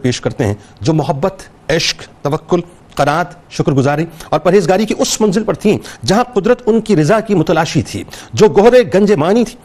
پیش کرتے ہیں جو محبت، عشق، توکل، قناعت، شکر گزاری اور پرہیزگاری کی اس منزل پر تھیں جہاں قدرت ان کی رضا کی متلاشی تھی، جو گوہر گنج مانی تھی،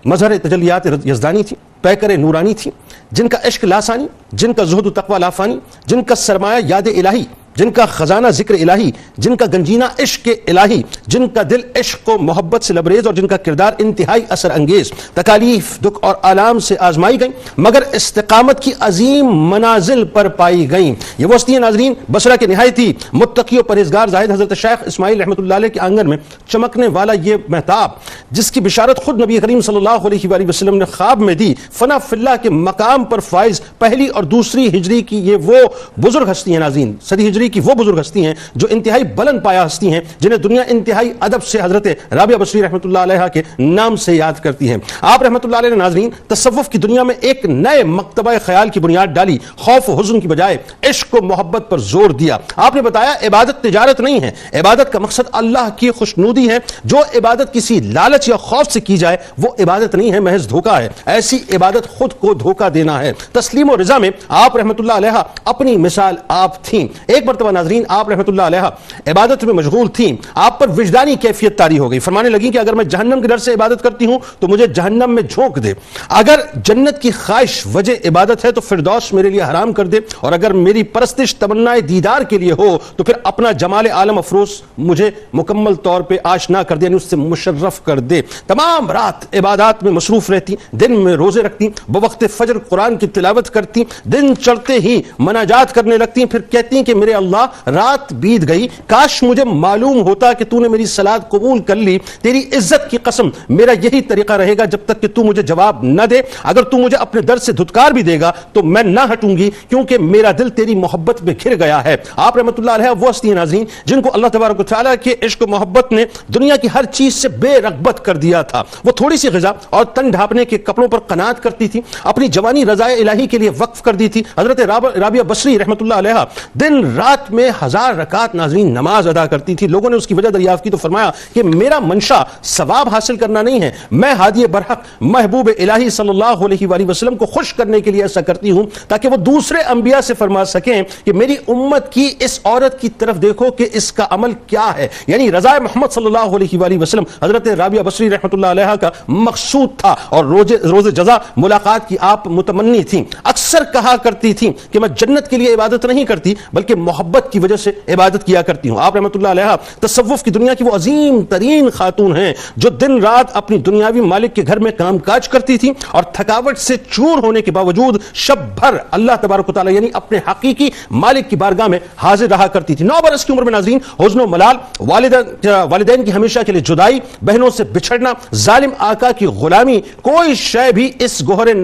مظہر تجلیات یزدانی تھی، پیکر نورانی تھی، جن کا عشق لاسانی، جن کا زہد و تقوی لافانی، جن کا سرمایہ یاد الہی، جن کا خزانہ ذکر الہی، جن کا گنجینہ عشق الہی، جن کا دل عشق و محبت سے لبریز اور جن کا کردار انتہائی اثر انگیز، تکالیف، دکھ اور آلام سے آزمائی گئیں مگر استقامت کی عظیم منازل پر پائی گئیں۔ یہ وہ ہستی ہیں ناظرین بصرہ کے نہایتی متقی و پرہیزگار زاہد حضرت شیخ اسماعیل رحمۃ اللہ علیہ کے آنگن میں چمکنے والا یہ مہتاب، جس کی بشارت خود نبی کریم صلی اللہ علیہ وآلہ وسلم نے خواب میں دی۔ فنا فی اللہ کے مقام پر فائز پہلی اور دوسری ہجری کی یہ وہ بزرگ ہستی ہیں ناظرین، صدی ہجری کی وہ بزرگ ہستی ہیں جو انتہائی بلند پایا ہستی ہیں، جنہیں دنیا انتہائی ادب سے حضرت رابعہ بصری رحمۃ اللہ علیہ کے نام سے یاد کرتی ہیں۔ آپ رحمۃ اللہ علیہ نے ناظرین تصوف کی دنیا میں ایک نئے مکتبہ خیال کی بنیاد ڈالی، خوف و حزن کی بجائے عشق و محبت پر زور دیا۔ آپ نے بتایا عبادت تجارت نہیں ہے، عبادت کا مقصد اللہ کی خوشنودی ہے، جو عبادت کسی لالچ یا خوف سے کی جائے وہ عبادت نہیں ہے، محض دھوکہ ہے، ایسی عبادت خود کو دھوکہ دینا ہے۔ تسلیم و رضا میں آپ رحمۃ اللہ علیہ اپنی مثال آپ تھیں۔ ایک مرتبہ ناظرین آپ رحمۃ اللہ علیہ عبادت میں مشغول تھیں، آپ پر وجدانی کیفیت طاری ہو گئی، فرمانے لگیں کہ اگر میں جہنم کے ڈر سے عبادت کرتی ہوں تو مجھے جہنم میں جھونک دے، اگر جنت کی خواہش وجہ عبادت ہے تو فردوس میرے لیے حرام کر دے، اور اگر میری پرستش تمنائے دیدار کے لیے ہو تو پھر اپنا جمال عالم افروز مجھے مکمل طور پہ آشنا کر دے، یعنی اس سے مشرف کر دے۔ تمام رات عبادات میں مصروف رہتی، دن میں روزے رکھتی، بوقت فجر قرآن کی تلاوت کرتی، دن چڑھتے ہی مناجات کرنے لگتی، پھر کہتی کہ میرے اللہ رات بیت گئی، کاش مجھے معلوم ہوتا کہ تو نے میری صلات قبول کر لی، تیری عزت کی قسم میرا یہی طریقہ رہے گا جب تک کہ تو مجھے جواب نہ دے، اگر تو مجھے اپنے در سے دھتکار بھی دے گا تو میں نہ ہٹوں گی کیونکہ میرا دل تیری محبت میں گھر گیا ہے۔ آپ رحمۃ اللہ علیہ وہ ہستی ہیں ناظرین جن کو اللہ تبارک و تعالیٰ کے عشق و محبت نے دنیا کی ہر چیز سے بے رغبت کر دیا تھا۔ وہ تھوڑی سی غذا اور تن ڈھانپنے کے کپڑوں پر قناعت کرتی تھی، اپنی جوانی رضائے الہی کے لیے وقف کر دی تھی۔ حضرت رابعہ بصری رحمۃ اللہ علیہ دن رات میں 1000 رکعت ناظرین نماز ادا کرتی تھی۔ لوگوں نے اس کی وجہ دریافت کی تو فرمایا کہ میرا منشا ثواب حاصل کرنا نہیں ہے، میں ہادی برحق محبوب الہی صلی اللہ علیہ وآلہ وسلم کو خوش کرنے کے لیے ایسا کرتی ہوں تاکہ وہ دوسرے انبیاء سے فرما سکیں کہ میری امت کی اس عورت کی طرف دیکھو کہ اس کا عمل کیا ہے، یعنی رضا محمد صلی اللہ علیہ وآلہ وسلم حضرت رابعہ بصری رحمۃ اللہ علیہ کا مقصود تھا، اور روز جزا ملاقات کی آپ متمنی تھیں۔ اکثر کہا کرتی تھیں کہ میں جنت کے لیے عبادت نہیں کرتی بلکہ محبت کی وجہ سے عبادت کیا کرتی ہوں۔ آپ رحمۃ اللہ علیہ تصوف کی دنیا کی وہ عظیم ترین خاتون ہیں جو دن رات اپنی دنیاوی مالک کے گھر میں کام کاج کرتی تھی اور تھکاوٹ سے چور ہونے کے باوجود شب بھر اللہ تبارک و تعالیٰ یعنی اپنے حقیقی مالک کی بارگاہ میں حاضر رہا کرتی تھی۔ 9 برس کی عمر میں ناظرین حزن و ملال، والدین کی ہمیشہ کے لیے جدائی، بہنوں سے بچھڑنا، ظالم آقا کی غلامی، کوئی شے بھی اس گوہر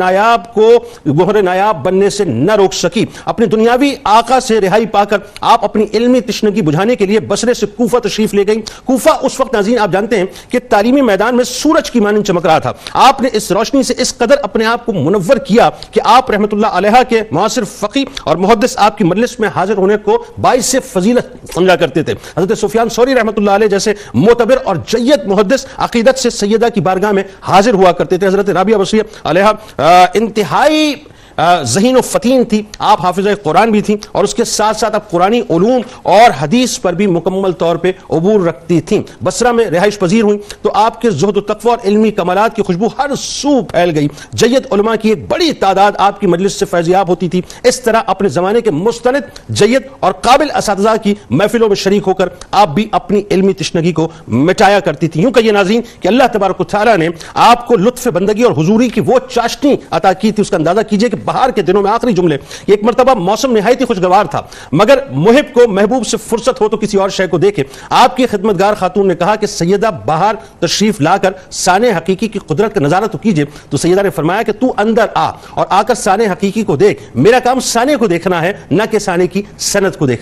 نایاب بننے سے نہ روک سکی۔ اپنی دنیاوی آقا سے رہائی پا کر آپ اپنی علمی تشنگی بجھانے کے لیے بصرے سے کوفہ تشریف لے گئیں۔ کوفہ اس وقت ناظرین آپ جانتے ہیں کہ تعلیمی میدان میں سورج کی مانند چمک رہا تھا۔ آپ نے اس روشنی سے اس قدر اپنے آپ کو منور کیا کہ آپ رحمۃ اللہ علیہ کے معاصر فقی اور محدث آپ کی مجلس میں حاضر ہونے کو باعث فضیلت سمجھا کرتے تھے۔ حضرت سفیان ثوری رحمۃ اللہ علیہ جیسے معتبر اور جید محدث عقیدت سے سیدہ کی بارگاہ میں حاضر ہوا کرتے تھے۔ حضرت رابعہ بصری علیہ انتہائی ذہین و فتین تھی، آپ حافظہ قرآن بھی تھیں اور اس کے ساتھ ساتھ آپ قرآنی علوم اور حدیث پر بھی مکمل طور پہ عبور رکھتی تھیں۔ بصرہ میں رہائش پذیر ہوئیں تو آپ کے زہد و تقوی اور علمی کمالات کی خوشبو ہر سو پھیل گئی۔ جید علماء کی ایک بڑی تعداد آپ کی مجلس سے فیضیاب ہوتی تھی۔ اس طرح اپنے زمانے کے مستند، جید اور قابل اساتذہ کی محفلوں میں شریک ہو کر آپ بھی اپنی علمی تشنگی کو مٹایا کرتی تھی۔ یوں کہ یہ ناظرین کہ اللہ تبارک و تعالیٰ نے آپ کو لطف بندگی اور حضوری کی وہ چاشنی عطا کی تھی، اس کا اندازہ کیجئے کہ بہار کے دنوں میں آخری جملے، ایک مرتبہ موسم نہایت ہی خوشگوار تھا مگر محب کو محبوب سے فرصت ہو تو کسی اور شے کو دیکھے۔ آپ کی خدمتگار خاتون نے کہا کہ سیدہ بہار تشریف لا کر سانے حقیقی کی قدرت کا نظارہ تو کیجئے، تو سیدہ نے فرمایا کہ تو اندر آ اور آ کر سانے حقیقی کو دیکھ، میرا کام سانے کو دیکھنا ہے نہ کہ سانے کی سند کو دیکھنا۔